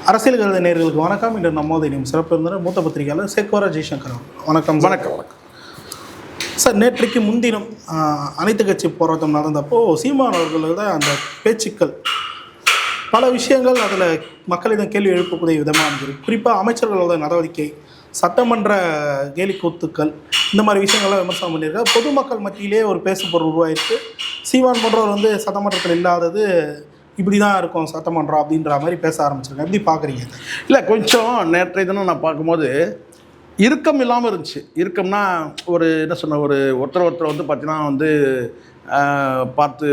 அரசியல் கருத நேயர்களுக்கு வணக்கம். இன்று நம்மோது இனியும் சிறப்பு இருந்தனர் மூத்த பத்திரிகையாளர் சேக்குவரா ஜெய்சங்கர். வணக்கம். வணக்கம். சார், நேற்றைக்கு முன்தினம் அனைத்து கட்சி போராட்டம் நடந்தப்போ சீமான் அவர்களோட அந்த பேச்சுக்கள் பல விஷயங்கள் அதில் மக்களிடம் கேள்வி எழுப்பக்கூடிய விதமாக இருந்தது. குறிப்பாக அமைச்சர்களோட நடவடிக்கை, சட்டமன்ற கேலி கூத்துக்கள், இந்த மாதிரி விஷயங்கள்லாம் விமர்சனம் பண்ணியிருக்காரு. பொதுமக்கள் மத்தியிலே ஒரு பேசுபொருள் உருவாயிருக்கு. சீமான் போன்றவர் சட்டமன்றத்தில் இல்லாதது இப்படி தான் இருக்கும் சட்டமன்றம் அப்படின்ற மாதிரி பேச ஆரம்பிச்சிருக்கேன். எப்படி பார்க்குறீங்க? இல்லை, கொஞ்சம் நேற்றைய தினம் நான் பார்க்கும்போது இறுக்கம் இல்லாமல் இருந்துச்சு. இறுக்கம்னா ஒரு என்ன சொன்ன, ஒருத்தர் பார்த்தீங்கன்னா பார்த்து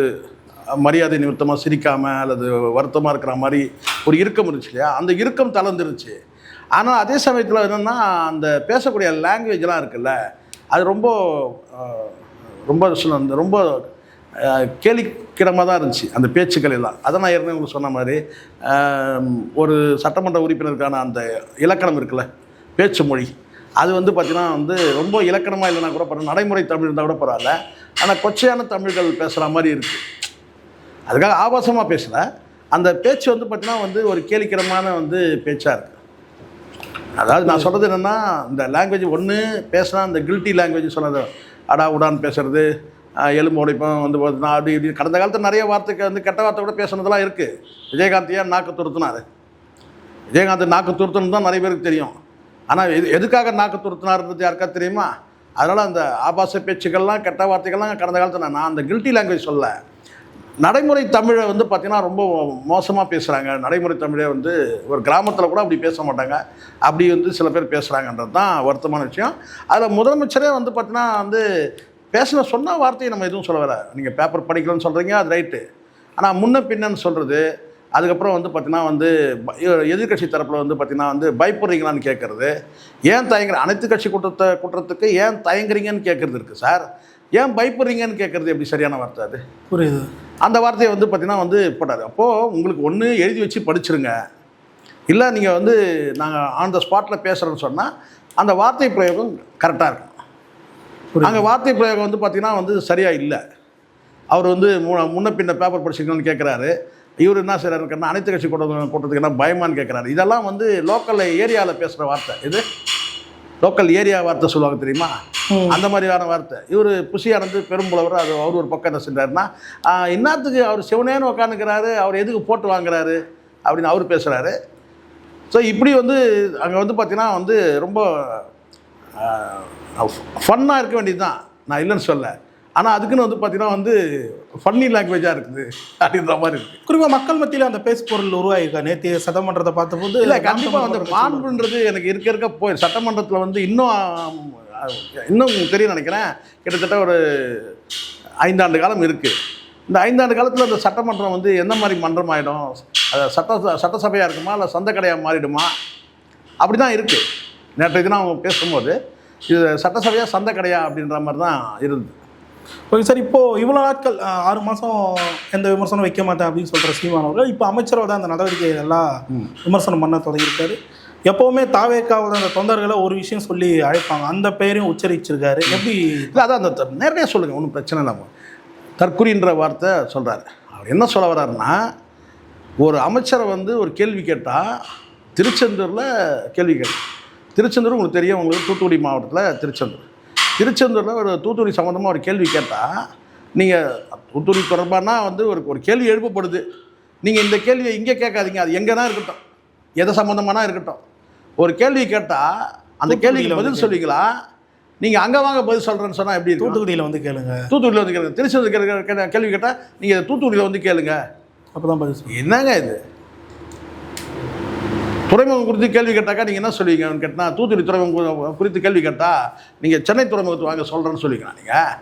மரியாதை நிமித்தமாக சிரிக்காமல் அல்லது வருத்தமாக இருக்கிற மாதிரி ஒரு இறுக்கம் இருந்துச்சு இல்லையா? அந்த இறுக்கம் தளர்ந்துருச்சு. ஆனால் அதே சமயத்தில் என்னென்னா, அந்த பேசக்கூடிய லாங்குவேஜ்லாம் இருக்குல்ல, அது ரொம்ப ரொம்ப கேலிக்கிடமாக தான் இருந்துச்சு அந்த பேச்சுக்கள் எல்லாம். அதை நான் ஏற்கனவே உங்களுக்கு சொன்ன மாதிரி ஒரு சட்டமன்ற உறுப்பினருக்கான அந்த இலக்கணம் இருக்குல்ல, பேச்சு மொழி, அது பார்த்திங்கன்னா ரொம்ப இலக்கணமாக இல்லைனா கூட பரவாயில்ல, நடைமுறை தமிழ் இருந்தால் கூட பரவாயில்ல. ஆனால் கொச்சையான தமிழ்கள் பேசுகிற மாதிரி இருக்குது. அதுக்காக ஆபாசமாக பேசல, அந்த பேச்சு பார்த்திங்கன்னா ஒரு கேலிக்கிடமான பேச்சாக இருக்குது. அதாவது நான் சொல்கிறது என்னென்னா, இந்த லாங்குவேஜ் ஒன்று பேசினா இந்த கில்ட்டி லாங்குவேஜ் சொன்னது, அடா உடான்னு பேசுகிறது, எலும்பு உடைப்பம் பார்த்தீங்கன்னா அப்படி இப்படி கடந்த காலத்தில் நிறைய வார்த்தைக்கு கெட்ட வார்த்தை கூட பேசுனதெல்லாம் இருக்குது. விஜயகாந்த் ஏன் நாக்கு துருத்தினார்? விஜயகாந்த் நாக்கு துருத்துன்னு தான் நிறைய பேருக்கு தெரியும். ஆனால் எதுக்காக நாக்கு துருத்தினார்ன்றது யாருக்கா தெரியுமா? அதனால் அந்த ஆபாச பேச்சுக்கள்லாம் கெட்ட வார்த்தைகள்லாம் கடந்த காலத்தில் நான் அந்த கில்ட்டி லாங்குவேஜ் சொல்ல. நடைமுறை தமிழை பார்த்திங்கன்னா ரொம்ப மோசமாக பேசுகிறாங்க. நடைமுறை தமிழை ஒரு கிராமத்தில் கூட அப்படி பேச மாட்டாங்க. அப்படி சில பேர் பேசுகிறாங்கன்றது தான் வருத்தமான விஷயம். அதில் முதலமைச்சரே பார்த்தீங்கன்னா சொன்ன வார்த்தையை நம்ம எதுவும் சொல்ல வர. நீங்கள் பேப்பர் படிக்கலன்னு சொல்கிறீங்க, அது ரைட்டு. ஆனால் முன்ன பின்னன்னு சொல்கிறது, அதுக்கப்புறம் பார்த்தீங்கன்னா எதிர்கட்சி தரப்பில் பார்த்தீங்கன்னா பயப்படுறீங்களான்னு கேட்குறது, ஏன் தயங்குற, அனைத்து கட்சி குற்றத்துக்கு ஏன் தயங்குறீங்கன்னு கேட்குறது இருக்குது சார். ஏன் பயப்படுறீங்கன்னு கேட்குறது எப்படி சரியான வார்த்தை? அது புரியுது. அந்த வார்த்தையை பார்த்தீங்கன்னா போட்டார். அப்போது உங்களுக்கு ஒன்று எழுதி வச்சு படிச்சுருங்க, இல்லை நீங்கள் நாங்கள் ஆன் த ஸ்பாட்டில் பேசுகிறேன்னு சொன்னால் அந்த வார்த்தை பிரயோகம் கரெக்டாக இருக்கும். அங்கே வார்த்தை பிரயோகம் பார்த்தீங்கன்னா சரியாக இல்லை. அவர் முன்ன பின்ன பேப்பர் படிச்சிருக்கணும்னு கேட்குறாரு. இவர் என்ன செய்கிறாருன்னா, அனைத்து கட்சி கூட்டத்துக்கு என்ன பயமான்னு கேட்குறாரு. இதெல்லாம் லோக்கல் ஏரியாவில் பேசுகிற வார்த்தை. இது லோக்கல் ஏரியா வார்த்தை சொல்லுவாங்க தெரியுமா? அந்த மாதிரியான வார்த்தை. இவர் புஷியானந்து பெரும்புலவர், அது அவர் ஒரு பக்கம் என்ன செஞ்சாருன்னா, இன்னத்துக்கு அவர் சிவனேன்னு உட்காந்துக்கிறாரு, அவர் எதுக்கு போட்டு வாங்குறாரு அப்படின்னு அவர் பேசுகிறாரு. ஸோ இப்படி அங்கே பார்த்தீங்கன்னா ரொம்ப ஃபன்னாக இருக்க வேண்டியது தான், நான் இல்லைன்னு சொல்ல. ஆனால் அதுக்குன்னு பார்த்தீங்கன்னா ஃபன்னி லாங்குவேஜாக இருக்குது அப்படின்ற மாதிரி இருக்குது. குறிப்பாக மக்கள் மத்தியில் அந்த பேசு பொருள் உருவாயிருக்கா? நேற்று சட்டமன்றத்தை பார்த்தபோது இல்லை, கண்டிப்பாக மாண்புன்றது எனக்கு இருக்க போய் சட்டமன்றத்தில் இன்னும் தெரியும் நினைக்கிறேன். கிட்டத்தட்ட ஒரு 5 ஆண்டு காலம் இருக்குது. இந்த 5 ஆண்டு காலத்தில் அந்த சட்டமன்றம் எந்த மாதிரி மன்றம் ஆகிடும்? அது சட்டசபையாக இருக்குமா, இல்லை சொந்த கடையாக மாறிடுமா? அப்படி தான் இருக்குது. நேற்றைய தினம் அவங்க பேசும்போது இது சட்டசபையாக சந்த கடையா அப்படின்ற மாதிரி தான் இருந்தது. ஓகே சார், இப்போது இவ்வளோ நாட்கள் 6 மாதம் எந்த விமர்சனம் வைக்க மாட்டேன் அப்படின்னு சொல்கிற சீமான் அவர்கள் இப்போ அமைச்சரோட அந்த நடவடிக்கைகளெல்லாம் விமர்சனம் பண்ண தொடங்கியிருக்காரு. எப்போவுமே தாவேக்காவோட அந்த தொண்டர்களை ஒரு விஷயம் சொல்லி அழைப்பாங்க, அந்த பெயரையும் உச்சரிச்சிருக்காரு. எப்படி? இல்லை, அதான் அந்த நேரடியாக சொல்லுங்கள், ஒன்றும் பிரச்சனை இல்லாமல். தற்குறின்ற வார்த்தை சொல்கிறாரு. அவர் என்ன சொல்ல வர்றாருன்னா, ஒரு அமைச்சரை ஒரு கேள்வி கேட்டால், திருச்செந்தூரில் கேள்வி கேட்டார். திருச்செந்தூர் உங்களுக்கு தெரியும், உங்களுக்கு தூத்துக்குடி மாவட்டத்தில் திருச்செந்தூரில் ஒரு தூத்துக்குடி சம்மந்தமாக ஒரு கேள்வி கேட்டால், நீங்கள் தூத்துக்குடி தொடர்பானா ஒரு கேள்வி எழுப்பப்படுது, நீங்கள் இந்த கேள்வியை இங்கே கேட்காதீங்க, அது எங்கே தான் இருக்கட்டும், எதை சம்மந்தமானா இருக்கட்டும். ஒரு கேள்வி கேட்டால் அந்த கேள்விக்கு பதில் சொல்லிங்களா, நீங்கள் அங்கே வாங்க பதில் சொல்கிறேன்னு சொன்னால் எப்படி இருக்கும்? தூத்துக்குடியில் கேளுங்க, தூத்துக்குடியில் கேளுங்க. திருச்செந்தூர் கேள்வி கேட்டால் நீங்கள் தூத்துக்குடியில் கேளுங்க, அப்போ தான் பதில் சொல்லுங்கள். என்னங்க இது? துறைமுகம் குறித்து கேள்வி கேட்டாக்கா நீங்கள் என்ன சொல்லுவீங்கன்னு கேட்டால், தூத்துக்குடி துறைமுகம் குறித்து கேள்வி கேட்டால் நீங்கள் சென்னை துறைமுகத்து வாங்க சொல்கிறேன்னு சொல்லுவீங்களா? நீங்கள்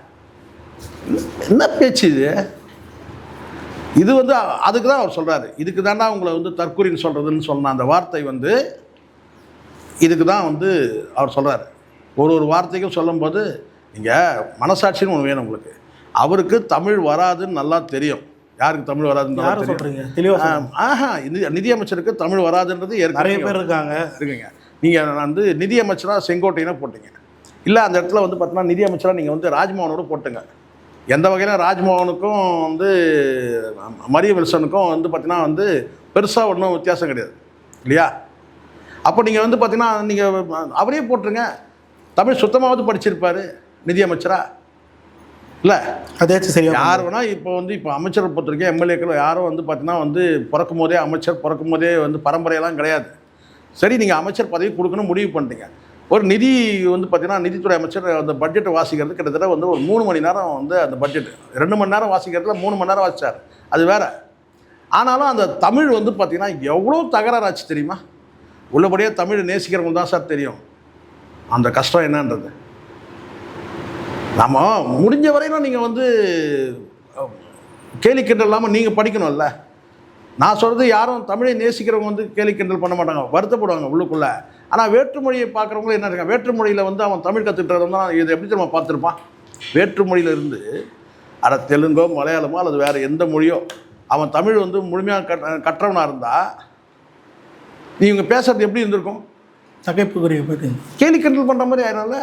என்ன பேச்சு இது? இது அதுக்கு தான் அவர் சொல்கிறாரு. இதுக்கு தாண்டா உங்களை தற்கொலைன்னு சொல்கிறதுன்னு சொன்ன அந்த வார்த்தை இதுக்கு தான் அவர் சொல்கிறாரு. ஒரு வார்த்தைக்கும் சொல்லும்போது நீங்கள் மனசாட்சின்னு ஒன்று வேணும் உங்களுக்கு. அவருக்கு தமிழ் வராதுன்னு நல்லா தெரியும். யாருக்கு தமிழ் வராதுன்னு சொல்கிறீங்க தெளிவாக? நிதியமைச்சருக்கு தமிழ் வராதுன்றது நிறைய பேர் இருக்குங்க. நீங்கள் நிதியமைச்சராக செங்கோட்டையனை போட்டீங்க, இல்லை அந்த இடத்துல பார்த்தீங்கன்னா நிதியமைச்சராக நீங்கள் ராஜ்மோகனோடு போட்டுங்க. எந்த வகையில் ராஜ்மோகனுக்கும் மரிய வில்சனுக்கும் பார்த்தீங்கன்னா பெருசாக ஒன்றும் வித்தியாசம் கிடையாது. இல்லையா? அப்போ நீங்கள் வந்து பார்த்தீங்கன்னா நீங்கள் அவரே போட்டுருங்க, தமிழ் சுத்தமாவது படிச்சிருப்பார் நிதியமைச்சரா இல்லை? அதாச்சும் சரியா யார் வேணால் இப்போ அமைச்சரை பொறுத்திருக்கேன் எம்எல்ஏக்கள் யாரும் வந்து பார்த்தீங்கன்னா வந்து பிறக்கும் போதே அமைச்சர், பிறக்கும் போதே வந்து பரம்பரையெல்லாம் கிடையாது. சரி, நீங்கள் அமைச்சர் பதவி கொடுக்கணும் முடிவு பண்ணிட்டீங்க. ஒரு நிதி வந்து பார்த்தீங்கன்னா நிதித்துறை அமைச்சர் அந்த பட்ஜெட்டை வாசிக்கிறது கிட்டத்தட்ட வந்து ஒரு 3 மணி நேரம் வந்து அந்த பட்ஜெட்டு 2 மணி நேரம் வாசிக்கிறதுல 3 மணி நேரம் வாசித்தார், அது வேறு. ஆனாலும் அந்த தமிழ் வந்து பார்த்திங்கன்னா எவ்வளோ தகராறாச்சு தெரியுமா? உள்ளபடியே தமிழை நேசிக்கிறவங்க தான் சார் தெரியும் அந்த கஷ்டம் என்னன்றது. நம்ம முடிஞ்ச வரையிலும் நீங்கள் வந்து கேலி கிண்டல் இல்லாமல் நீங்கள் படிக்கணும்ல. நான் சொல்கிறது யாரும் தமிழை நேசிக்கிறவங்க வந்து கேலி கிண்டல் பண்ண மாட்டாங்க, வருத்தப்படுவாங்க உள்ளுக்குள்ளே. ஆனால் வேற்றுமொழியை பார்க்குறவங்களும் என்ன இருக்காங்க, வேற்றுமொழியில் வந்து அவன் தமிழ் கற்றுக்கிட்டது தான் இதை எப்படி நம்ம பார்த்துருப்பான். வேற்றுமொழியிலிருந்து அட தெலுங்கோ மலையாளமோ அல்லது வேறு எந்த மொழியோ அவன் தமிழ் வந்து முழுமையாக கற்றவனாக இருந்தால் இவங்க பேசுகிறது எப்படி இருந்திருக்கும்? நகைப்புக்குரிய பற்றி கேலி கிண்டல் பண்ணுற மாதிரி ஆயிடும்ல.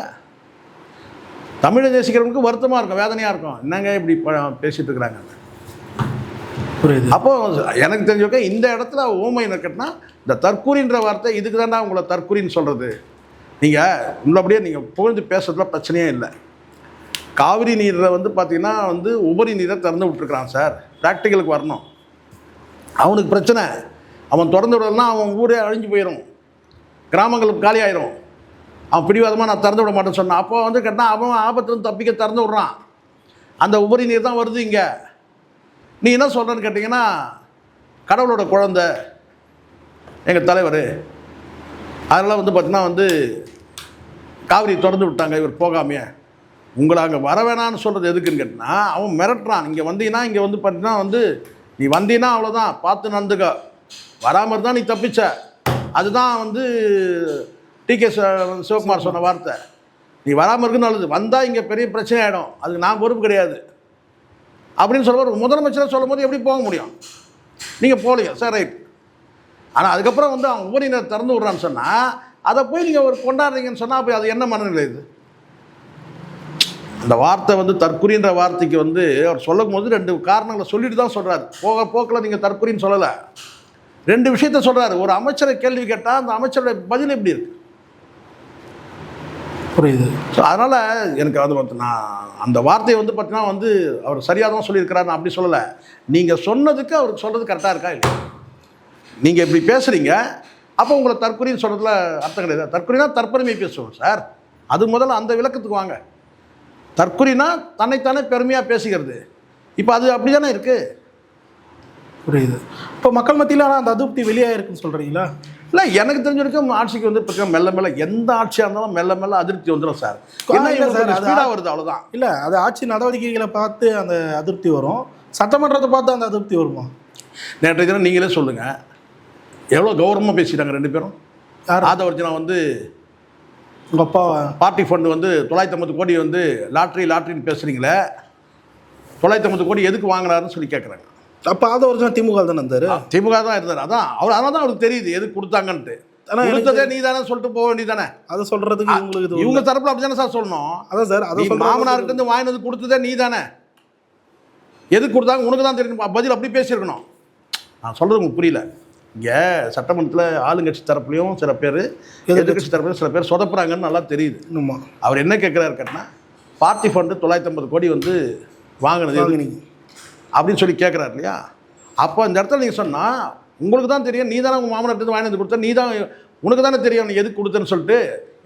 தமிழை நேசிக்கிறவங்களுக்கு வருத்தமாக இருக்கும், வேதனையாக இருக்கும், என்னங்க இப்படி பேசிகிட்டு இருக்கிறாங்க. புரியுது. அப்போது எனக்கு தெரிஞ்சவங்க இந்த இடத்துல ஓமை என்னக்கட்டினா இந்த தற்கூரின்ற வார்த்தை இதுக்கு தானே உங்களை தற்கூரின்னு சொல்கிறது. நீங்கள் உள்ளபடியே நீங்கள் புகழ்ந்து பேசுறதுல பிரச்சனையே இல்லை. காவிரி நீரில் வந்து பார்த்திங்கன்னா வந்து உபரி நீரை திறந்து விட்டுருக்குறான் சார், ப்ராக்டிக்கலுக்கு வரணும். அவனுக்கு பிரச்சனை, அவன் திறந்து விடலாம் அவன் ஊரே அழிஞ்சு போயிடும், கிராமங்களுக்கு காலி ஆயிரும். அவன் பிடிவாதமாக நான் திறந்து விட மாட்டேன்னு சொன்னான். அப்போ வந்து கேட்டால் அவன் ஆபத்துலேருந்து தப்பிக்க திறந்து விட்றான். அந்த உபரி நீர் தான் வருது இங்கே. நீ என்ன சொல்கிறேன்னு கேட்டிங்கன்னா கடவுளோட குழந்தை எங்கள் தலைவர், அதெல்லாம் வந்து பார்த்தீங்கன்னா வந்து காவிரி திறந்து விட்டாங்க இவர் போகாமையே. உங்களை அங்கே வர வேணான்னு சொல்கிறது எதுக்குன்னு கேட்டினா அவன் மிரட்டுறான். இங்கே வந்தீங்கன்னா இங்கே வந்து பார்த்தீங்கன்னா வந்து நீ வந்தீங்கன்னா அவ்வளோதான், பார்த்து நடந்துக்க, வராமல் தான் நீ தப்பிச்ச. அதுதான் வந்து டிகே சிவகுமார் சொன்ன வார்த்தை. நீ வராமல் இருக்குன்னு நல்லது, வந்தால் இங்கே பெரிய பிரச்சனை ஆகிடும், அதுக்கு நான் பொறுப்பு கிடையாது அப்படின்னு சொல்லுவார். முதலமைச்சராக சொல்லும் போது எப்படி போக முடியும்? நீங்கள் போகலைங்க சார், ரைட். ஆனால் அதுக்கப்புறம் வந்து அவன் உபரி நீரை திறந்து விட்றான்னு சொன்னால் அதை போய் நீங்கள் ஒரு கொண்டாடுறீங்கன்னு சொன்னால் அப்போ அது என்ன மனநிலை? இது அந்த வார்த்தை வந்து தற்குறின்ற வார்த்தைக்கு வந்து அவர் சொல்லும் போது 2 காரணங்களை சொல்லிட்டு தான் சொல்கிறார். போக்கில் நீங்கள் தற்குறின்னு சொல்லலை, 2 விஷயத்த சொல்கிறாரு. ஒரு அமைச்சரை கேள்வி கேட்டால் அந்த அமைச்சருடைய பதில் எப்படி இருக்கு? புரியுது. ஸோ அதனால் எனக்கு அது வந்து நான் அந்த வார்த்தையை வந்து பார்த்தீங்கன்னா வந்து அவர் சரியாக தான் சொல்லியிருக்கிறார், நான் அப்படி சொல்லலை. நீங்கள் சொன்னதுக்கு அவருக்கு சொல்கிறது கரெக்டாக இருக்கா இல்லை? நீங்கள் இப்படி பேசுகிறீங்க, அப்போ உங்களை தற்குறின்னு சொல்கிறதுல அர்த்தம் கிடையாது. தற்குறினா தற்பெருமை பேசுவோம் சார், அது முதல்ல அந்த விளக்கத்துக்கு வாங்க. தற்குறினா தன்னைத்தானே பெருமையாக பேசுகிறது. இப்போ அது அப்படி தானே இருக்குது. புரியுது. இப்போ மக்கள் மத்தியில் ஆனால் அந்த அதிருப்தி வெளியாக இருக்குன்னு சொல்கிறீங்களா? இல்லை, எனக்கு தெரிஞ்ச வரைக்கும் ஆட்சிக்கு வந்து பார்த்தீங்கன்னா மெல்ல மெல்ல எந்த ஆட்சியாக இருந்தாலும் மெல்ல மெல்ல அதிருப்தி வந்துடும் சார். இல்லை சார், அது ஸ்பீடாக வருது, அவ்வளோதான். இல்லை, அது ஆட்சி நடவடிக்கைகளை பார்த்து அந்த அதிருப்தி வரும், சட்டமன்றத்தை பார்த்து அந்த அதிருப்தி வருமா? நேற்றைய தினம் நீங்களே சொல்லுங்கள், எவ்வளோ கௌரவமாக பேசிட்டாங்க 2 பேரும். ஆதவர்ஜனா வந்து உங்கள் அப்பா பார்ட்டி ஃபண்டு வந்து 950 கோடி வந்து லாட்ரின்னு பேசுகிறீங்களே, 950 கோடி எதுக்கு வாங்கினாருன்னு சொல்லி கேட்குறாங்க. அப்போ ஆதவர்ஜனா திமுக தானே இருந்தார்? திமுக தான் இருந்தார். அதான் அதனால தான் அவருக்கு தெரியுது எதுக்கு கொடுத்தாங்கன்ட்டு. ஆனால் கொடுத்ததே நீ தானே சொல்லிட்டு போக வேண்டியதானே. அதை சொல்கிறதுக்கு இவங்க தரப்பில் அப்படி தானே சார் சொல்லணும். அதான் சார், அதை மாமனார்கிட்ட வாங்கினது கொடுத்ததே நீ தானே, எதுக்கு கொடுத்தாங்க உனக்கு தான் தெரியும், பதில் அப்படி பேசியிருக்கணும். நான் சொல்கிறது உங்களுக்கு புரியல. இங்கே சட்டமன்றத்தில் ஆளுங்கட்சி தரப்புலையும் சில பேர், எதிர்கட்சி தரப்புலையும் சில பேர் சொதப்புறாங்கன்னு நல்லா தெரியுது. அவர் என்ன கேட்குறாரு கேட்டனா, பார்ட்டி ஃபண்டு 950 கோடி வந்து வாங்கினது நீங்கள் அப்படின்னு சொல்லி கேட்குறாரு இல்லையா? அப்போ இந்த இடத்துல நீங்கள் சொன்னால் உங்களுக்கு தான் தெரியும், நீ தானே உங்கள் மாமனார்ட்டு வாங்கி வந்து கொடுத்த, நீ தான் உனக்கு தானே தெரியும் நீ எதுக்கு கொடுத்தேன்னு சொல்லிட்டு.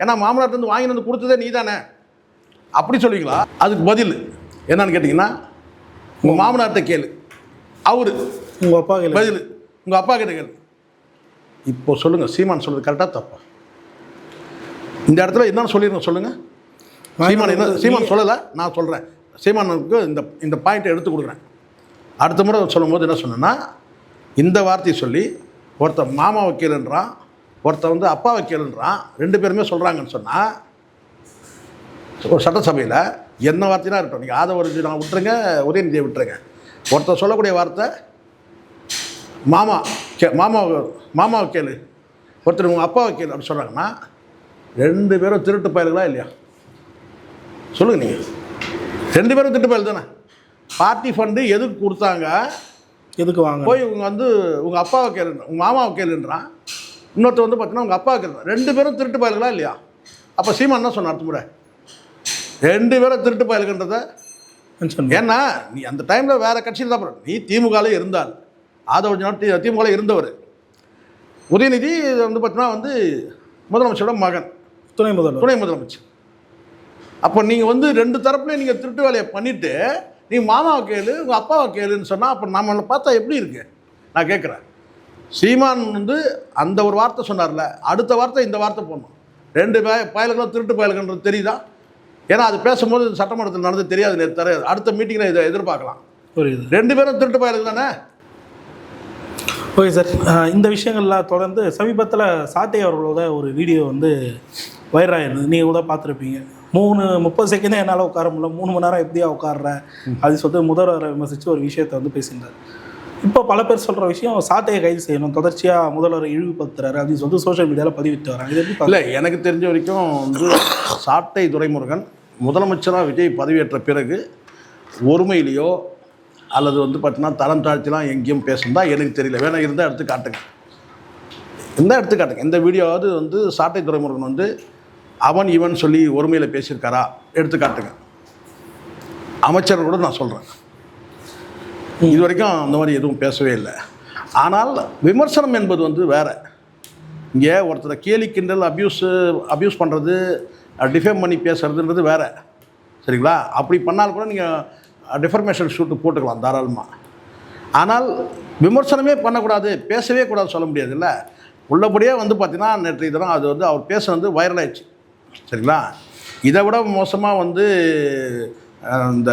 ஏன்னா மாமனார்ட்டு வாங்கி வந்து கொடுத்ததே நீ தானே, அப்படி சொல்லுவீங்களா? அதுக்கு பதில் என்னன்னு கேட்டிங்கன்னா, உங்கள் மாமனார்கிட்ட கேளு, அவர் உங்கள் அப்பா கேளு, பதில் உங்கள் அப்பா கிட்ட கேளு. இப்போ சொல்லுங்கள், சீமான் சொல்கிறது கரெக்டாக தப்பா? இந்த இடத்துல என்னன்னு சொல்லிடுங்க சொல்லுங்கள். சீமான் என்ன, சீமான் சொல்லலை, நான் சொல்கிறேன். சீமானுக்கு இந்த பாயிண்ட்டை எடுத்து கொடுக்குறேன். அடுத்த முறை சொல்லும்போது என்ன சொன்னேன்னா, இந்த வார்த்தையை சொல்லி ஒருத்தன் மாமா வக்கீலுன்றான், ஒருத்தன் வந்து அப்பா வக்கீலுன்றான், 2 பேருமே சொல்கிறாங்கன்னு சொன்னால் ஒரு சட்டசபையில் என்ன வார்த்தைனா இருக்கட்டும், நீங்கள் ஆதவர்ஜனா விட்டுருங்க, உதயநிதியை விட்டுருங்க, ஒருத்தர் சொல்லக்கூடிய வார்த்தை மாமா வக்கீல், ஒருத்தர் உங்கள் அப்பா வக்கீல் அப்படி சொல்கிறாங்கன்னா 2 பேரும் திருட்டு பயல்களா இல்லையா? சொல்லுங்கள் நீங்கள். 2 பேரும் திருட்டு பயல் தானே. பார்ட்டி ஃபண்டு எதுக்கு கொடுத்தாங்க, எதுக்கு வாங்க போய் இவங்க வந்து உங்கள் அப்பா வக்கீல் உங்கள் மாமா வக்கீலுன்றான், இன்னொருத்தர் வந்து பார்த்தீங்கன்னா உங்கள் அப்பாவுக்கு இருந்தார். 2 பேரும் திருட்டு பயல்களா இல்லையா? அப்போ சீமான் என்ன சொன்னார்? அடுத்த முறை 2 பேரும் திருட்டு பயல்கன்றத. ஏன்னா நீ அந்த டைமில் வேறு கட்சியில் தான் நீ திமுகவில் இருந்தால், ஆதவ திமுகவில் இருந்தவர். உதயநிதி வந்து பார்த்தீங்கன்னா வந்து முதலமைச்சரோட மகன், துணை முதலமைச்சர். அப்போ நீங்கள் வந்து 2 தரப்புலையும் நீங்கள் திருட்டு வேலையை பண்ணிவிட்டு நீ மாமாவை கேளு உங்கள் அப்பாவை கேளுன்னு சொன்னால் அப்போ நம்மளை பார்த்தா எப்படி இருக்கு? நான் கேட்குறேன். சீமான் வந்து அந்த ஒரு வார்த்தை சொன்னார்ல, அடுத்த வார்த்தை இந்த வார்த்தை போடணும். 2 பயல்களும் திருட்டு பயல்கள்ன்றது தெரியுதா? ஏன்னா அது பேசும்போது சட்டமன்றத்தில் நடந்து தெரியாது. நேற்று அடுத்த மீட்டிங்கில் இதை எதிர்பார்க்கலாம். புரியுது. 2 பேரும் திருட்டு பயல்கள் தானே. ஓகே சார், இந்த விஷயங்கள்லாம் தொடர்ந்து சமீபத்தில் சாட்டை அவர்களோட ஒரு வீடியோ வந்து வைரலாக இருந்தது. நீங்கள் கூட பார்த்துருப்பீங்க. 30 செகண்டே என்னால் உட்கார முடியல, 3 மணி நேரம் எப்படியா உட்காடுறேன் அது சொல்லிட்டு முதல்வரை விமர்சித்து ஒரு விஷயத்தை வந்து பேசியிருந்தார். இப்போ பல பேர் சொல்கிற விஷயம் சாட்டையை கைது செய்யணும், தொடர்ச்சியாக முதல்வரை இழிவுபடுத்துறாரு அப்படின்னு சொல்லிட்டு சோஷியல் மீடியாவில் பதிவிட்டு வராங்க. இது எப்படி? இல்லை, எனக்கு தெரிஞ்ச வரைக்கும் வந்து சாட்டை துரைமுருகன் முதலமைச்சராக விஜய் பதவியேற்ற பிறகு ஒருமையிலையோ அல்லது வந்து பார்த்தீங்கன்னா தரம் தாழ்த்திலாம் எங்கேயும் பேசுனதா எனக்கு தெரியல. வேணா இருந்தால் எடுத்து காட்டுங்க, இந்த வீடியோவாவது வந்து சாட்டை துரைமுருகன் வந்து அவன் இவன் சொல்லி ஒருமையில் பேசியிருக்காரா எடுத்து காட்டுங்க. அமைச்சர் கூட நான் சொல்கிறேன், இது வரைக்கும் அந்த மாதிரி எதுவும் பேசவே இல்லை. ஆனால் விமர்சனம் என்பது வந்து வேறு. இங்கே ஒருத்தரை கேலி கிண்டல் அப்யூஸ் பண்ணுறது, டிஃபேம் பண்ணி பேசுறதுன்றது வேறு, சரிங்களா? அப்படி பண்ணால் கூட நீங்கள் டிஃபர்மேஷன் ஷூட்டு போட்டுக்கலாம் தாராளமாக. ஆனால் விமர்சனமே பண்ணக்கூடாது, பேசவே கூடாது சொல்ல முடியாது இல்லை. உள்ளபடியே வந்து பார்த்தீங்கன்னா நேற்று இதெல்லாம் அது வந்து அவர் பேச வந்து வைரல் ஆயிடுச்சு, சரிங்களா? இதை விட மோசமாக வந்து இந்த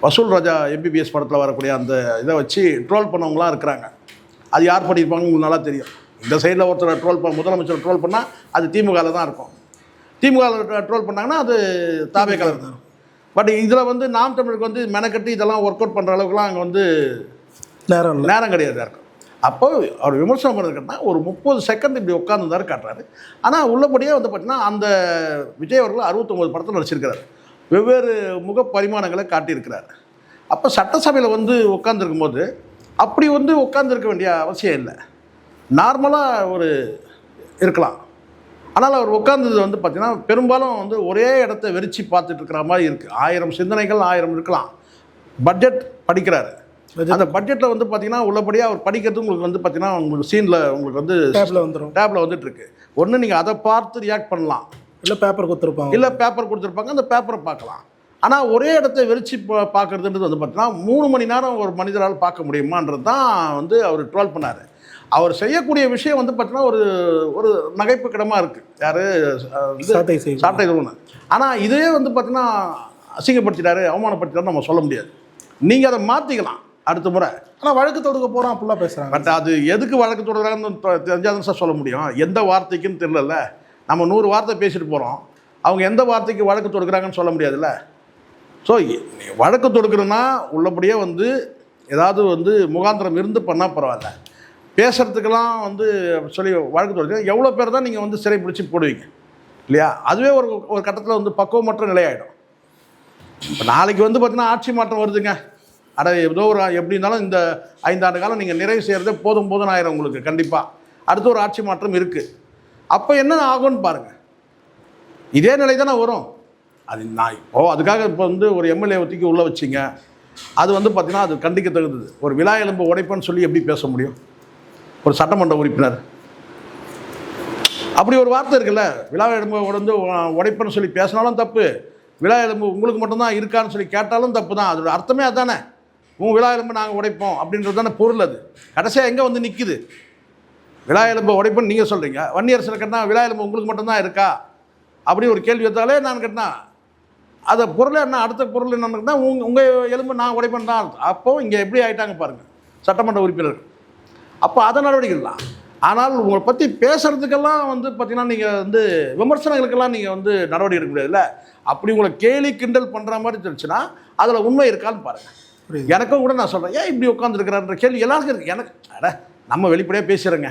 வசூல் ராஜா MBBS படத்தில் வரக்கூடிய அந்த இதை வச்சு ட்ரோல் பண்ணவங்களாம் இருக்கிறாங்க. அது யார் பண்ணியிருப்பாங்க உங்களுக்கு நல்லா தெரியும். இந்த சைடில் ஒருத்தர் முதலமைச்சர் ட்ரோல் பண்ணால் அது திமுகவில் தான் இருக்கும். திமுகவில் ட்ரோல் பண்ணாங்கன்னா அது தாவே கலர் தான். பட் இதில் வந்து நாம் தமிழுக்கு வந்து மெனக்கட்டி இதெல்லாம் ஒர்க் அவுட் பண்ணுற அளவுக்குலாம் அங்கே வந்து நேரம் கிடையாது யாருக்கும். அப்போ அவர் விமர்சனம் பண்ணுறதுக்குன்னா ஒரு 30 செகண்ட் இப்படி உட்காந்துருந்தாரு காட்டுறாரு. ஆனால் உள்ளபடியே வந்து பார்த்தீங்கன்னா அந்த விஜய் அவர்கள் 69 படத்தில் நடிச்சிருக்கிறார், வெவ்வேறு முக பரிமாணங்களை காட்டியிருக்கிறார். அப்போ சட்டசபையில் வந்து உட்காந்துருக்கும் போது அப்படி வந்து உட்காந்துருக்க வேண்டிய அவசியம் இல்லை, நார்மலாக ஒரு இருக்கலாம். ஆனால் அவர் உட்கார்ந்தது வந்து பார்த்திங்கன்னா பெரும்பாலும் வந்து ஒரே இடத்த வெறிச்சு பார்த்துட்டு இருக்கிற மாதிரி இருக்குது. 1000 சிந்தனைகள் 1000 இருக்கலாம். பட்ஜெட் படிக்கிறாரு, அந்த பட்ஜெட்டில் வந்து பார்த்திங்கன்னா உள்ளபடியாக அவர் படிக்கிறது உங்களுக்கு வந்து பார்த்திங்கன்னா உங்களுக்கு சீனில் உங்களுக்கு வந்து டேப்பில் வந்துட்டுருக்கு. ஒன்று நீங்கள் அதை பார்த்து ரியாக்ட் பண்ணலாம், இல்லை பேப்பர் கொடுத்துருப்பாங்க அந்த பேப்பரை பார்க்கலாம். ஆனால் ஒரே இடத்த வெறிச்சு பார்க்குறதுன்றது வந்து பார்த்திங்கன்னா 3 மணி நேரம் ஒரு மனிதரால் பார்க்க முடியுமான்றது தான் வந்து அவர் ட்ரோல் பண்ணார். அவர் செய்யக்கூடிய விஷயம் வந்து பார்த்தீங்கன்னா ஒரு நகைப்புக்கிடமாக இருக்குது. யார்? சாட்டை துரைமுருகன். ஆனால் இதே வந்து பார்த்தீங்கன்னா அசிங்கப்படுத்திட்டாரு, அவமானப்படுத்திட்டாரு நம்ம சொல்ல முடியாது. நீங்கள் அதை மாற்றிக்கலாம் அடுத்த முறை. ஆனால் வழக்கு தொடுக்க போகிறோம் அப்படிலாம் பேசுகிறாங்க. பட் அது எதுக்கு வழக்கு தொடுக்கிறாங்கன்னு தெரிஞ்சாதான் சார் சொல்ல முடியும். எந்த வார்த்தைக்குன்னு தெரியல. நம்ம 100 வார்த்தை பேசிட்டு போகிறோம், அவங்க எந்த வார்த்தைக்கு வழக்கு தொடுக்கிறாங்கன்னு சொல்ல முடியாதுல்ல. ஸோ வழக்கு தொடுக்கிறதுனா உள்ளபடியே வந்து ஏதாவது வந்து முகாந்திரம் இருந்து பண்ணால் பரவாயில்ல. பேசுகிறதுக்கெல்லாம் வந்து சொல்லி வழக்கு தொடுக்க எவ்வளோ பேர் தான் நீங்கள் வந்து சிறை பிடிச்சி போடுவீங்க இல்லையா? அதுவே ஒரு கட்டத்தில் வந்து பக்குவமற்ற நிலையாயிடும். இப்போ நாளைக்கு வந்து பார்த்திங்கன்னா ஆட்சி மாற்றம் வருதுங்க. ஏதோ ஒரு எப்படி இருந்தாலும் இந்த 5 ஆண்டு காலம் நீங்கள் நிறைவு செய்கிறதே போதும் ஆயிரும் உங்களுக்கு. கண்டிப்பாக அடுத்து ஒரு ஆட்சி மாற்றம் இருக்குது. அப்போ என்ன ஆகும்னு பாருங்கள். இதே நிலை தானே வரும். அது நான் அதுக்காக இப்போ வந்து ஒரு MLA ஒத்திக்கு உள்ளே வச்சிங்க, அது வந்து பார்த்திங்கன்னா அது கண்டிக்க தகுந்தது. ஒரு விழா எலும்பு உடைப்பேன்னு சொல்லி எப்படி பேச முடியும் ஒரு சட்டமன்ற உறுப்பினர்? அப்படி ஒரு வார்த்தை இருக்குல்ல, விழா எலும்பு வந்து உடைப்பேன்னு சொல்லி பேசினாலும் தப்பு, விழா எலும்பு உங்களுக்கு மட்டும்தான் இருக்கான்னு சொல்லி கேட்டாலும் தப்பு தான். அதோட அர்த்தமே அதுதானே. உங்கள் விழா எலும்பு நாங்கள் உடைப்போம் அப்படின்றது தானே பொருள். அது கடைசியாக எங்கே வந்து நிற்குது? விழா எலும்பு உடைப்புன்னு நீங்கள் சொல்கிறீங்க, வன்னியரசில் கேட்டால் விழா எலும்பு உங்களுக்கு மட்டும்தான் இருக்கா அப்படி ஒரு கேள்வி வந்தாலே நான் கேட்டேன் அதை பொருள் என்ன, அடுத்த பொருள் என்னன்னு கேட்டால் உங்கள் எலும்பு நான் உடைப்பேன் தான். அப்போது இங்கே எப்படி ஆகிட்டாங்க பாருங்கள் சட்டமன்ற உறுப்பினர். அப்போ அதை நடவடிக்கைலாம். ஆனால் உங்களை பற்றி பேசுகிறதுக்கெல்லாம் வந்து பார்த்திங்கன்னா நீங்கள் வந்து விமர்சனங்களுக்கெல்லாம் நீங்கள் வந்து நடவடிக்கை எடுக்க முடியாதுல்ல. அப்படி உங்களை கேலி கிண்டல் பண்ணுற மாதிரி தெரிஞ்சுன்னா அதில் உண்மை இருக்கான்னு பாருங்கள். எனக்கும் கூட நான் சொல்கிறேன், ஏன் இப்படி உட்காந்துருக்கிறான்ற கேள்வி எல்லாருக்கும் இருக்குது. எனக்கு நம்ம வெளிப்படையாக பேசுகிறேங்க,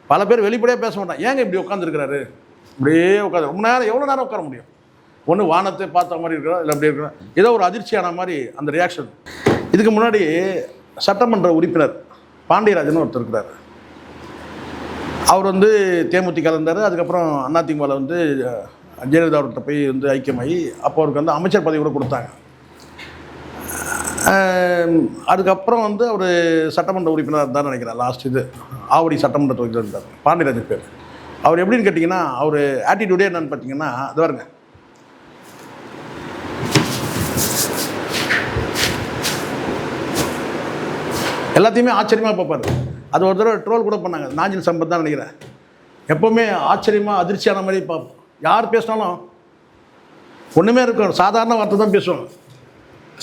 பல பேர் வெளிப்படையாக பேச மாட்டான். ஏங்க இப்படி உட்காந்துருக்கிறாரு, இப்படியே உட்காந்து ரொம்ப நேரம் எவ்வளோ நேரம் உட்கார முடியும்? ஒன்று வானத்தை பார்த்த மாதிரி இருக்கிறோம், இல்லை அப்படி இருக்கிறோம், ஏதோ ஒரு அதிர்ச்சியான மாதிரி அந்த ரியாக்ஷன். இதுக்கு முன்னாடி சட்டமன்ற உறுப்பினர் பாண்டியராஜன் ஒருத்தர் இருக்கிறார். அவர் வந்து தேமுதிக இருந்தார். அதுக்கப்புறம் அதிமுகவில் வந்து ஜெயலலிதா அவர்கிட்ட போய் வந்து ஐக்கியமாகி அப்போ அவருக்கு வந்து அமைச்சர் பதவி கூட கொடுத்தாங்க. அதுக்கப்புறம் வந்து அவர் சட்டமன்ற உறுப்பினர் இருந்தார் நினைக்கிறேன். லாஸ்ட் இது ஆவடி சட்டமன்ற தொகுதியில் இருந்தார். பாண்டியராஜன் பேர். அவர் எப்படின்னு கேட்டிங்கன்னா, அவர் ஆட்டிடியூடே என்னன்னு பார்த்தீங்கன்னா, அது பாருங்க, எல்லாத்தையுமே ஆச்சரியமாக பார்ப்பார். அது ஒரு தடவை ட்ரோல் கூட பண்ணாங்க, நாஞ்சில் சம்பத் தான் நினைக்கிறேன். எப்போவுமே ஆச்சரியமாக அதிர்ச்சியான மாதிரி பார்ப்போம். யார் பேசினாலும் ஒன்றுமே இருக்கும், சாதாரண வார்த்தை தான் பேசுவாங்க,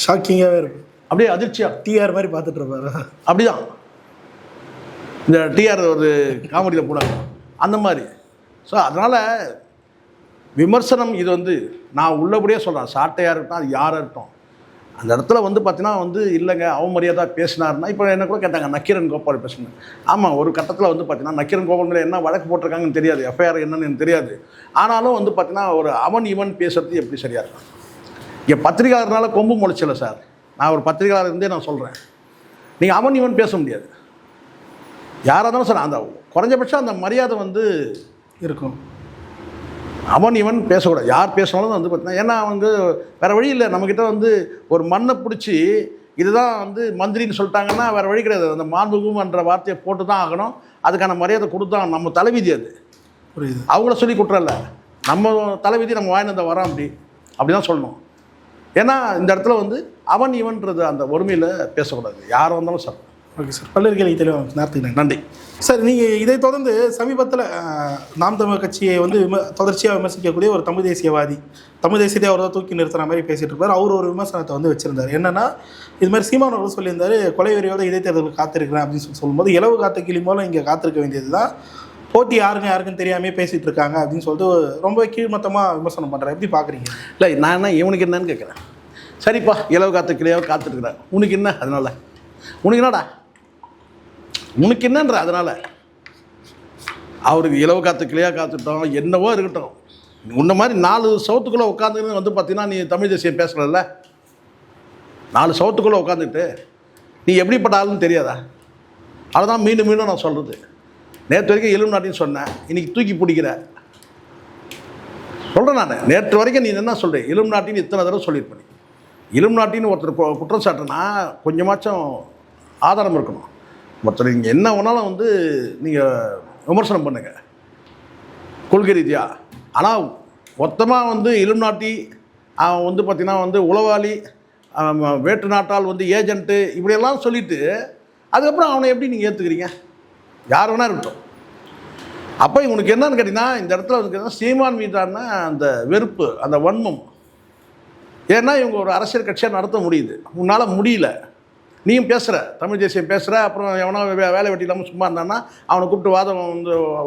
ஷாக்கிங்காகவே இருக்கும். அப்படியே அதிர்ச்சியாக டிஆர் மாதிரி பார்த்துட்டு இருப்பாரு. அப்படிதான் இந்த டிஆர் ஒரு காமெடியில் போடாங்க அந்த மாதிரி. ஸோ அதனால் விமர்சனம் இது வந்து நான் உள்ளபடியே சொல்கிறேன். சாட்டையாக இருக்கட்டும், அது யாராக இருக்கட்டும், அந்த இடத்துல வந்து பார்த்தீங்கன்னா வந்து இல்லைங்க அவமரியாதாக பேசினார்னா, இப்போ என்ன கூட கேட்டாங்க நக்கீரன் கோபால் பேசுங்க. ஆமாம், ஒரு கட்டத்தில் வந்து பார்த்தீங்கன்னா நக்கீரன் கோபால் மேலே என்ன வழக்கு போட்டிருக்காங்கன்னு தெரியாது, எஃப்ஐஆர் என்னன்னு எனக்கு தெரியாது. ஆனாலும் வந்து பார்த்தீங்கன்னா ஒரு அவன் இவன் பேசுறது எப்படி சரியாக இருக்கும்? இங்கே பத்திரிகையாளர்னால கொம்பு முளைச்சல சார். நான் ஒரு பத்திரிகையாளர் இருந்தே நான் சொல்கிறேன், நீங்கள் அவன் இவன் பேச முடியாது. யாராக இருந்தாலும் சார், அந்த குறைஞ்சபட்சம் அந்த மரியாதை வந்து இருக்கும். அவன் இவன் பேசக்கூடாது. யார் பேசினாலும் வந்து பார்த்தீங்கன்னா, ஏன்னா வந்து வேறு வழி இல்லை. நம்மக்கிட்ட வந்து ஒரு மண்ணை பிடிச்சி இதுதான் வந்து மந்திரின்னு சொல்லிட்டாங்கன்னா வேறு வழி கிடையாது. அந்த மாண்புகும்ன்ற வார்த்தையை போட்டு தான் ஆகணும். அதுக்கான மரியாதை கொடுத்தான். நம்ம தலைவிதி அது. புரியுது. அவங்கள சொல்லி குற்றல, நம்ம தலைவிதி நம்ம வாங்கினத வரோம். அப்படி தான் சொல்லணும். ஏன்னா இந்த இடத்துல வந்து அவன் இவன்றது அந்த ஒருமையில் பேசக்கூடாது. யார் வந்தாலும் சார். ஓகே சார், பல்வேறு கேள்வி தெளிவாக நேரத்துக்கு நன்றி சார். நீங்கள் இதை தொடர்ந்து சமீபத்தில் நாம் தமிழ் கட்சியை வந்து தொடர்ச்சியாக விமர்சிக்கக்கூடிய ஒரு தமிழ் தேசியவாதி, தமிழ் தேசியத்தை அவர் தான் தூக்கி நிறுத்துற மாதிரி பேசிகிட்டு இருப்பார். அவர் ஒரு விமர்சனத்தை வந்து வச்சுருந்தார். என்னென்னா, இது மாதிரி சீமான் அவர்கள் சொல்லியிருந்தார், கொலை வெறியோட இடைத்தேர்தலுக்கு காத்திருக்கிறேன் அப்படின்னு சொல்லும்போது, இலவு காத்த கிளி மூலம் இங்கே காத்திருக்க வேண்டியது தான், போட்டி யாருக்குன்னு தெரியாமே பேசிகிட்டு இருக்காங்க அப்படின்னு சொல்லிட்டு ரொம்ப கீழ்மட்டமாக விமர்சனம் பண்ணுறேன். எப்படி பார்க்குறீங்க? இல்லை, நான் என்ன இவனுக்கு என்னன்னு கேட்குறேன். சரிப்பா, இலவு காத்த கிளியாக காத்துருக்குறேன், உனக்கு என்ன? அதனால் உனக்கு என்னடா, உனக்கு என்னன்ற? அதனால் அவருக்கு இலவு காத்து கிளியாக காத்துட்டோம், என்னவோ இருக்கட்டும். உன்ன மாதிரி 4 சவுத்துக்குள்ளே உட்காந்துன்னு வந்து பார்த்தீங்கன்னா, நீ தமிழ் தேசியம் பேசலல்ல. 4 சவுத்துக்குள்ளே உட்காந்துட்டு நீ எப்படிப்பட்ட ஆளுன்னு தெரியாதா? அதுதான் மீண்டும் மீண்டும் நான் சொல்கிறது. நேற்று வரைக்கும் இலும் நாட்டின்னு சொன்னேன், இன்றைக்கி தூக்கி பிடிக்கிற சொல்கிறேன் நான். நேற்று வரைக்கும் நீ என்ன சொல்கிறேன், இலும் நாட்டின்னு இத்தனை தடவை சொல்லியிருப்பேன். இலும் நாட்டின்னு ஒருத்தர் குற்றம் சாட்டுனா கொஞ்சமாச்சும் ஆதாரம் இருக்கணும். ஒருத்தர் நீங்கள் என்ன வேணாலும் வந்து நீங்கள் விமர்சனம் பண்ணுங்கள் கொள்கை ரீதியாக. ஆனால் மொத்தமாக வந்து இலும் நாட்டி அவன் வந்து பார்த்திங்கன்னா வந்து உளவாளி, வேற்று நாட்டால் வந்து ஏஜென்ட்டு, இப்படியெல்லாம் சொல்லிவிட்டு அதுக்கப்புறம் அவனை எப்படி நீங்கள் ஏற்றுக்கிறீங்க? யார் வேணா இருக்கட்டும். அப்போ இவனுக்கு என்னன்னு கேட்டிங்கன்னா, இந்த இடத்துல வந்து சீமான் மீதான அந்த வெறுப்பு, அந்த வன்மம். ஏன்னா இவங்க ஒரு அரசியல் கட்சியாக நடத்த முடியுது, உன்னால் முடியல. நீயும் பேசுகிற, தமிழ் தேசியம் பேசுகிற, அப்புறம் எவனோ வேலை வெட்டி இல்லாமல் சும்மா இருந்தான்னா அவனை கூப்பிட்டு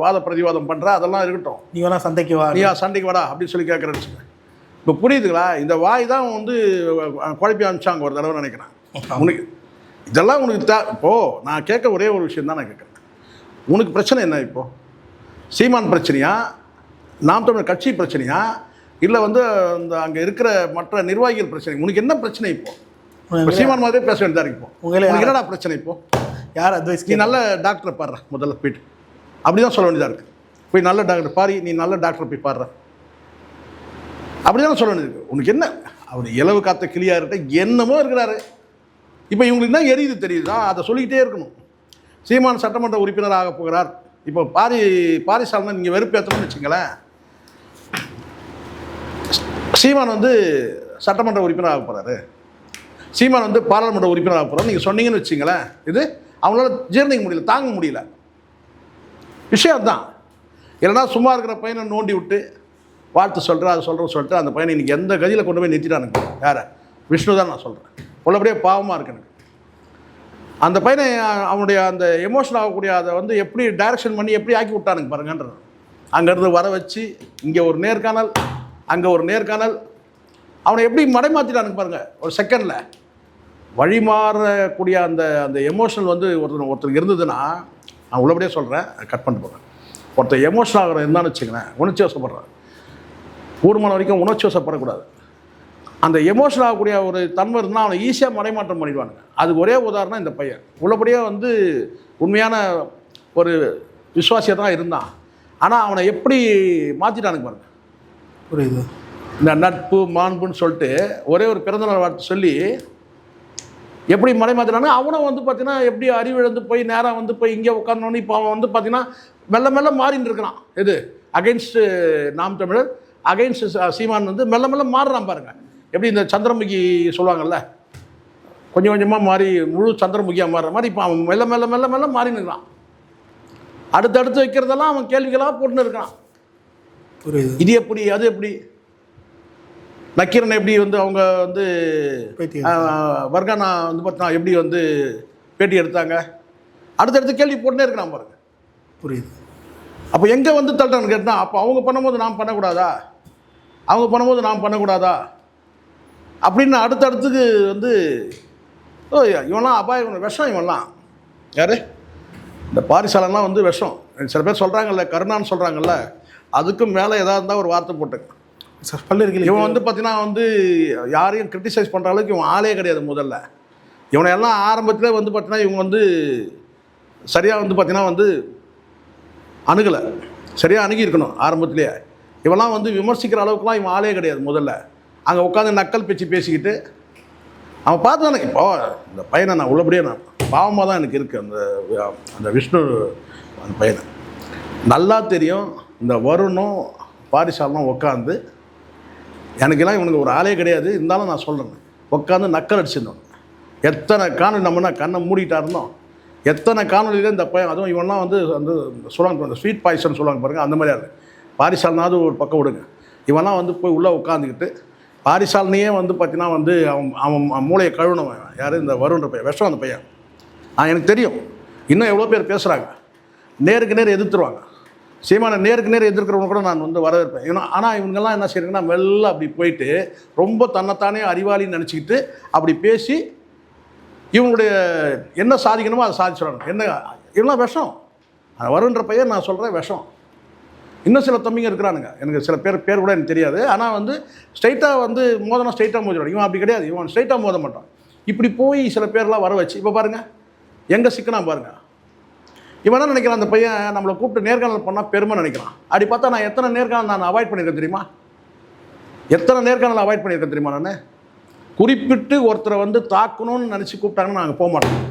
வாத பிரதிவாதம் பண்ணுற, அதெல்லாம் இருக்கட்டும். நீ வேணா சண்டைக்கு வா, நீ சண்டைக்கு வாடா அப்படின்னு சொல்லி கேட்குறேன்னு சொல்லி. இப்போ புரியுதுங்களா? இந்த வாய் தான் வந்து குழப்பி அனுப்பிச்சாங்க ஒரு தடவை நினைக்கிறேன். உனக்கு இதெல்லாம் உனக்கு இப்போது நான் கேட்க ஒரே ஒரு விஷயம் தான் நான் கேட்குறேன். உனக்கு பிரச்சனை என்ன? இப்போது சீமான் பிரச்சனையா, நாம் தமிழர் கட்சி பிரச்சனையா, இல்லை வந்து இந்த அங்கே இருக்கிற மற்ற நிர்வாகிகள் பிரச்சனை? உனக்கு என்ன பிரச்சனை? இப்போ சீமான் மாதிரியே பேச வேண்டியதாக இருக்கு. இப்போ உங்களுக்கு என்னடா பிரச்சனை? இப்போது யார் அட்வைஸ்? நீ நல்ல டாக்டரை பாடுற, முதல்ல போய்ட்டு அப்படி தான் சொல்ல வேண்டியதாக இருக்குது. போய் நல்ல டாக்டர் பாரு, நீ நல்ல டாக்டரை போய் பாடுற, அப்படி தான் சொல்ல வேண்டியது இருக்குது. உனக்கு என்ன? அவர் இலவு காத்த கிளியாக இருக்க என்னமோ இருக்கிறாரு. இப்போ இவங்களுக்கு என்ன எரியுது தெரியுதா? அதை சொல்லிக்கிட்டே இருக்கணும். சீமான் சட்டமன்ற உறுப்பினர் ஆக போகிறார். இப்போ பாரிசாலனை நீங்கள் வெறுப்பேற்றணும்னு வச்சுங்களேன். சீமான் வந்து சட்டமன்ற உறுப்பினர் ஆக போகிறாரு, சீமான் வந்து பாராளுமன்ற உறுப்பினர் ஆக போகிறார் நீங்கள் சொன்னீங்கன்னு வச்சுங்களேன், இது அவங்களால ஜீர்ணிக்க முடியல, தாங்க முடியல. விஷயம் தான். இல்லைனா சும்மா இருக்கிற பையனை நோண்டி விட்டு வாழ்த்து சொல்கிறேன், அது சொல்லிட்டு அந்த பையனை இன்றைக்கி எந்த கதியில் கொண்டு போய் நிறுத்திட்டானுங்க. யாரை? விஷ்ணு தான் நான் சொல்கிறேன். உள்ளபடியே பாவமாக இருக்கு எனக்கு. அந்த பையனை அவனுடைய அந்த எமோஷன் ஆகக்கூடிய அதை வந்து எப்படி டைரக்ஷன் பண்ணி எப்படி ஆக்கி விட்டானுங்க பாருங்கன்றது. அங்கேருந்து வர வச்சு இங்கே ஒரு நேர்காணல், அங்கே ஒரு நேர்காணல், அவனை எப்படி மடைமாற்றிட்டானுங்க பாருங்கள் ஒரு செகண்டில். வழிமாறக்கூடிய அந்த அந்த எமோஷனல் வந்து ஒருத்தருக்கு இருந்ததுன்னா, நான் உள்ளபடியே சொல்கிறேன், கட் பண்ணிட்டு போகிறேன். ஒருத்தர் எமோஷன் ஆகிற இருந்தான்னு வச்சுக்கிறேன், உணர்ச்சி வசப்படுறேன். கூடுமான வரைக்கும் உணர்ச்சி வசப்படக்கூடாது. அந்த எமோஷன் ஆகக்கூடிய ஒரு தன்மை இருந்தால் அவனை ஈஸியாக மடைமாற்றம் பண்ணிடுவானுங்க. அதுக்கு ஒரே உதாரணம் இந்த பையன். உள்ளபடியே வந்து உண்மையான ஒரு விசுவாசியாக தான் இருந்தான். ஆனால் அவனை எப்படி மாற்றிட்டானுங்க பாருங்க. புரியுது. இந்த நட்பு மாண்புன்னு சொல்லிட்டு ஒரே ஒரு பிறந்தநாள் வார்த்தை சொல்லி எப்படி மாற்றினாங்க. அவனும் வந்து பார்த்தீங்கன்னா எப்படி அறிவிழந்து போய் நேராக வந்து போய் இங்கே உட்காந்தோன்னு இப்போ அவன் வந்து பார்த்தீங்கன்னா மெல்ல மெல்ல மாறின்னு இருக்கிறான். எது அகைன்ஸ்டு நாம் தமிழர், அகைன்ஸ்ட் சீமான் வந்து மெல்ல மெல்ல மாறுறான் பாருங்க. எப்படி இந்த சந்திரமுகி சொல்லுவாங்கல்ல, கொஞ்சம் கொஞ்சமாக மாறி முழு சந்திரமுகியாக மாறுற மாதிரி இப்போ அவன் மெல்ல மெல்ல மெல்ல மெல்ல மாறின்னு இருக்கான். அடுத்தடுத்து வைக்கிறதெல்லாம் அவன் கேள்விகளாக போட்டுன்னு இருக்கான். புரியுது. இது எப்படி, அது எப்படி, நக்கீரன் எப்படி வந்து அவங்க வந்து வர்கானா வந்து பார்த்தீங்கன்னா எப்படி வந்து பேட்டி எடுத்தாங்க, அடுத்தடுத்து கேள்வி போட்டுனே இருக்கிறான் பாருங்க. புரியுது. அப்போ எங்கே வந்து தள்ளுறான்னு கேட்டால், அப்போ அவங்க பண்ணும்போது நாம் பண்ணக்கூடாதா, அவங்க பண்ணும்போது நாம் பண்ணக்கூடாதா அப்படின்னு அடுத்தடுத்துக்கு வந்து இவன்லாம் அபாயம், விஷம் இவன்லாம். யார் இந்த பாரிசாலன்லாம் வந்து விஷம். சில பேர் சொல்கிறாங்கல்ல, கருணான்னு சொல்கிறாங்கல்ல, அதுக்கும் மேலே எதாவது இருந்தால் ஒரு வார்த்தை போட்டுங்க சார். பல்லிருக்கு இவன் வந்து பார்த்தீங்கன்னா வந்து யாரையும் கிரிட்டிசைஸ் பண்ணுற அளவுக்கு இவன் ஆளே கிடையாது. முதல்ல இவனை எல்லாம் ஆரம்பத்தில் வந்து பார்த்தீங்கன்னா இவங்க வந்து சரியாக வந்து பார்த்தீங்கன்னா வந்து அணுகலை, சரியாக அணுகியிருக்கணும் ஆரம்பத்துலேயே. இவெல்லாம் வந்து விமர்சிக்கிற அளவுக்குலாம் இவன் ஆளே கிடையாது. முதல்ல அங்கே உட்காந்து நக்கல் பேச்சு பேசிக்கிட்டு அவன் பார்த்து தானே. இப்போ இந்த பையனை நான் உள்ளபடியே நான் பாவமாக தான் எனக்கு இருக்குது. அந்த விஷ்ணு அந்த பையனை நல்லா தெரியும். இந்த வருணும் பாரிசாலனும் உட்காந்து, எனக்கெல்லாம் இவனுக்கு ஒரு ஆளே கிடையாது, இருந்தாலும் நான் சொல்கிறேன், உட்காந்து நக்கல் அடிச்சிருந்தோம். எத்தனை காணொலி நம்ம கண்ணை மூடிட்டா இருந்தோம். எத்தனை காணொலியில் இந்த பையன், அதுவும் இவன்லாம் வந்து வந்து சொல்லுவாங்க, அந்த ஸ்வீட் பாய்சன் சொல்லுவாங்க பாருங்கள், அந்த மாதிரியா இருக்குது. பாரிசாலனாவது ஒரு பக்கம் விடுங்க, இவன்லாம் வந்து போய் உள்ளே உட்காந்துக்கிட்டு பாரிசாலனையே வந்து பார்த்தீங்கன்னா வந்து அவன் மூளையை கழுவினவன் யார், இந்த வருன்ற பையன், விஷம் அந்த பையன். எனக்கு தெரியும் இன்னும் எவ்வளோ பேர் பேசுகிறாங்க, நேருக்கு நேர் எதிர்த்துருவாங்க. சீமானை நேருக்கு நேர் எதிர்க்கிறவங்க கூட நான் வந்து வரவேற்பேன். ஏன்னா ஆனால் இவங்கெல்லாம் என்ன செய்யறாங்கன்னா, மெல்ல அப்படி போயிட்டு ரொம்ப தன்னைத்தானே அறிவாளின்னு நினச்சிக்கிட்டு அப்படி பேசி இவங்களுடைய என்ன சாதிக்கணுமோ அதை சாதிச்சிடணும். என்ன இதெல்லாம் விஷம். வருன்ற பையன் நான் சொல்கிறேன் விஷம். இன்னும் சில தம்பிங்க இருக்கிறானுங்க, எனக்கு சில பேர் கூட எனக்கு தெரியாது. ஆனால் வந்து ஸ்ட்ரைட்டாக வந்து மோதனா ஸ்ட்ரைட்டாக மோதிடும். இவன் அப்படி கிடையாது, இவன் ஸ்ட்ரைட்டாக மோத மாட்டான். இப்படி போய் சில பேர்லாம் வர வச்சு இப்போ பாருங்கள் எங்கே சிக்கனா பாருங்கள். இவன் என்ன நினைக்கிறான், அந்த பையன் நம்மளை கூப்பிட்டு நேர்காணல் பண்ணால் பெருமை நினைக்கிறான். அப்படி பார்த்தா நான் எத்தனை நேர்காணல் நான் அவாய்ட் பண்ணியிருக்கேன் தெரியுமா? எத்தனை நேர்காணல் அவாய்ட் பண்ணியிருக்கேன் தெரியுமா? நான் குறிப்பிட்டு ஒருத்தரை வந்து தாக்கணும்னு நினச்சி கூப்பிட்டாங்கன்னு நாங்கள் போக மாட்டோம்.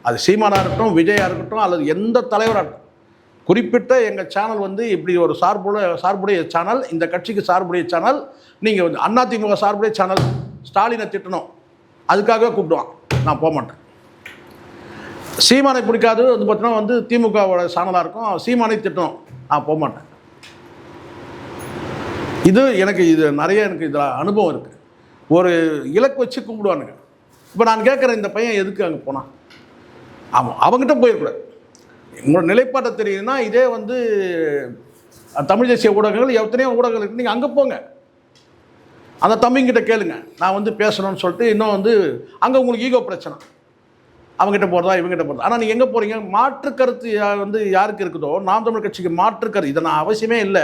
அது சீமானாக இருக்கட்டும், விஜயாக இருக்கட்டும், அல்லது எந்த தலைவராக இருக்கட்டும். குறிப்பிட்ட எங்கள் சேனல் வந்து இப்படி ஒரு சார்புடைய சேனல், இந்த கட்சிக்கு சார்புடைய சேனல், நீங்கள் வந்து அதிமுக சார்புடைய சேனல், ஸ்டாலினை திட்டணும் அதுக்காகவே கூப்பிடுவான், நான் போக மாட்டேன். சீமானை பிடிக்காது வந்து பார்த்தீங்கன்னா வந்து திமுகவோட சேனலாக இருக்கும், சீமானை திட்டணும், நான் போக மாட்டேன். இது எனக்கு நிறைய எனக்கு இதில் அனுபவம் இருக்குது. ஒரு இலக்கு வச்சு கூப்பிடுவானுங்க. இப்போ நான் கேட்குறேன், இந்த பையன் எதுக்கு அங்கே போனான்? ஆமாம், அவங்ககிட்ட போயிடக்கூடாது. உங்களோட நிலைப்பாட்டை தெரியுதுன்னா, இதே வந்து தமிழ் தேசிய ஊடகங்கள் எத்தனையோ ஊடகங்கள் இருக்குது, நீங்கள் அங்கே போங்க, அந்த தம்பிங்கிட்ட கேளுங்க, நான் வந்து பேசணும்னு சொல்லிட்டு. இன்னும் வந்து அங்கே உங்களுக்கு ஈகோ பிரச்சனை, அவங்ககிட்ட போகிறதா இவங்ககிட்ட போகிறதா. ஆனால் நீங்கள் எங்கே போகிறீங்க? மாற்று கருத்து வந்து யாருக்கு இருக்குதோ, நாம் தமிழ் கட்சிக்கு மாற்று கருத்து, இதை நான் அவசியமே இல்லை.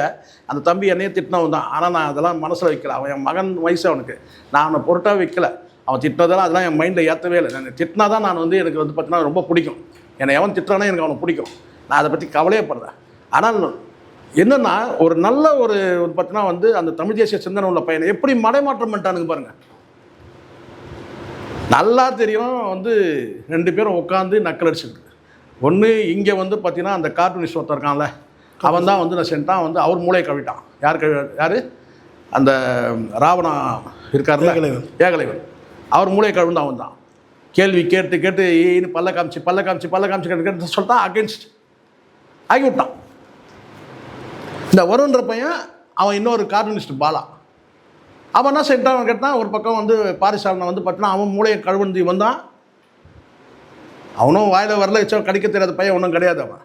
அந்த தம்பி என்னையே திட்டினவன் தான், ஆனால் நான் அதெல்லாம் மனசில் வைக்கல. அவன் என் மகன் வயசு, அவனுக்கு நான் அவனை பொருட்டாக வைக்கல. அவன் திட்டினதெல்லாம் அதெல்லாம் என் மைண்டில் ஏற்றவே இல்லை. நான் திட்டினா தான் நான் வந்து எனக்கு வந்து பார்த்தீங்கன்னா ரொம்ப பிடிக்கும். என்னை எவன் திட்டுறானே எனக்கு அவனை பிடிக்கும், நான் அதை பற்றி கவலையே படுறேன். ஆனால் என்னென்னா, ஒரு நல்ல ஒரு பார்த்தீங்கன்னா வந்து அந்த தமிழ் தேசிய சிந்தனை உள்ள பையனை எப்படி மடைமாற்றம் பண்ணிட்டானுங்க பாருங்கள். நல்லா தெரியும் வந்து 2 பேரும் உட்காந்து நக்கல் அடிச்சுருக்கு. ஒன்று இங்கே வந்து பார்த்தீங்கன்னா அந்த கார்ட்டூனிஸ்ட் ஒருத்தர் இருக்கான்ல, அவன் தான் வந்து நான் சென்ட்டான் வந்து அவர் மூளையை கவிட்டான். யார் அந்த ராவணா இருக்கார்ல, ஏகலைவன், அவர் மூளையை கவிழ்ந்து அவன் தான் கேள்வி கேட்டு கேட்டு பல்ல காமிச்சு கேட்டு சொல்லிட்டான், அகென்ஸ்ட் ஆகி விட்டான். இந்த வருண்ன்ற பையன் அவன் இன்னொரு கார்ட்டூனிஸ்ட் பாலா, அவன் என்ன சென்ட்டான் கேட்டான். ஒரு பக்கம் வந்து பாரிசாலனை வந்து பார்த்தீங்கன்னா அவன் மூளையை கழுவுந்து வந்தான். அவனும் வாயில் வரல வச்சா கடிக்க தெரியாத பையன் ஒன்றும் கிடையாது. அவன்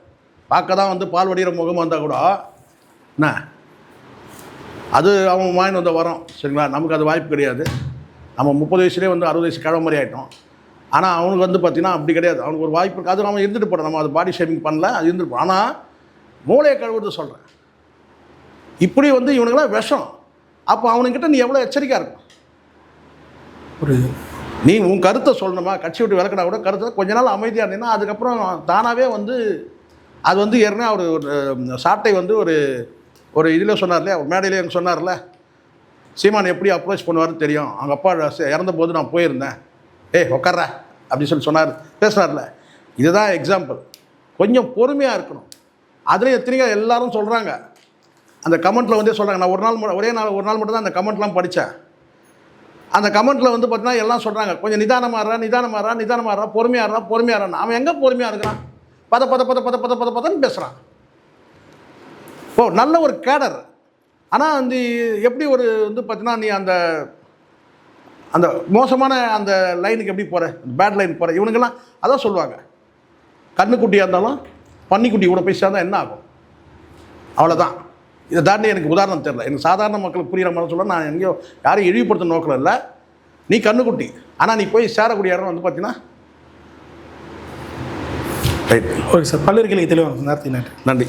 பார்க்க தான் வந்து பால் வடிகிற முகம் வந்தால் கூட என்ன அது அவன் வாங்கிட்டு வந்த வரோம், சரிங்களா? நமக்கு அது வாய்ப்பு கிடையாது. நம்ம 30 வயசுலேயே வந்து 60 வயசு கிழமை மாதிரி ஆகிட்டோம். ஆனால் அவனுக்கு வந்து பார்த்தீங்கன்னா அப்படி கிடையாது. அவனுக்கு ஒரு வாய்ப்பு இருக்குது. அது நம்ம இருந்துட்டு போகிறோம், நம்ம அது பாடி ஷேமிங் பண்ணல, அது இருந்துட்டு போகிறோம். ஆனால் மூளையை கழுவுறது சொல்கிறேன். இப்படி வந்து இவனுங்களாம் விஷம். அப்போ அவனுக்கிட்ட நீ எவ்வளோ எச்சரிக்கையாக இருக்கும்? புரியுது. நீ உன் கருத்தை சொல்லணுமா, கட்சி விட்டு விளக்கினா கூட கருத்தை கொஞ்ச நாள் அமைதியாக இருந்தீங்கன்னா அதுக்கப்புறம் தானாகவே வந்து அது வந்து ஏற்கனவே அவர் ஒரு சாட்டை வந்து ஒரு இதில் சொன்னார் இல்லையா, ஒரு மேடையிலே எனக்கு சொன்னார்ல, சீமான் எப்படி அப்ரோச் பண்ணுவார்னு தெரியும், அவங்க அப்பா இறந்தபோது நான் போயிருந்தேன், உட்கார்ற அப்படி சொன்னார், பேசுனார்ல. இதுதான் எக்ஸாம்பிள். கொஞ்சம் பொறுமையாக இருக்கணும். அதுலேயும் எத்தனையோ எல்லாரும் சொல்கிறாங்க, அந்த கமெண்ட்டில் வந்து சொல்கிறாங்க. நான் ஒரு நாள் மட்டும் தான் அந்த கமெண்ட்லாம் படித்தேன். அந்த கமெண்ட்டில் வந்து பார்த்தீங்கன்னா எல்லாம் சொல்கிறாங்க, கொஞ்சம் நிதானமாகறா, பொறுமையாகறான். அவன் எங்கே பொறுமையாக இருக்கிறான்? பதன்னு பேசுகிறான். நல்ல ஒரு கேடர். ஆனால் வந்து எப்படி ஒரு வந்து பார்த்தீங்கன்னா நீ அந்த அந்த மோசமான அந்த லைனுக்கு எப்படி போகிற, பேட் லைன் போகிற, இவனுங்கெல்லாம் அதான் சொல்லுவாங்க, கண்ணுக்குட்டியாக இருந்தாலும் பன்னிக்குட்டி கூட போய் சேர்ந்தா என்ன ஆகும், அவ்வளோதான். இதை தாண்டி எனக்கு உதாரணம் தெரியல. எனக்கு சாதாரண மக்களுக்கு புரிகிற மாதிரி சொல்ல, நான் எங்கேயோ யாரையும் இழிவுபடுத்த நோக்கில் இல்லை. நீ கண்ணுக்குட்டி, ஆனால் நீ போய் சேரக்கூடிய இடம் வந்து பார்த்தீங்கன்னா ரைட். ஓகே சார், பல்வேறு கேள்வி தெளிவாக நன்றி. நன்றி.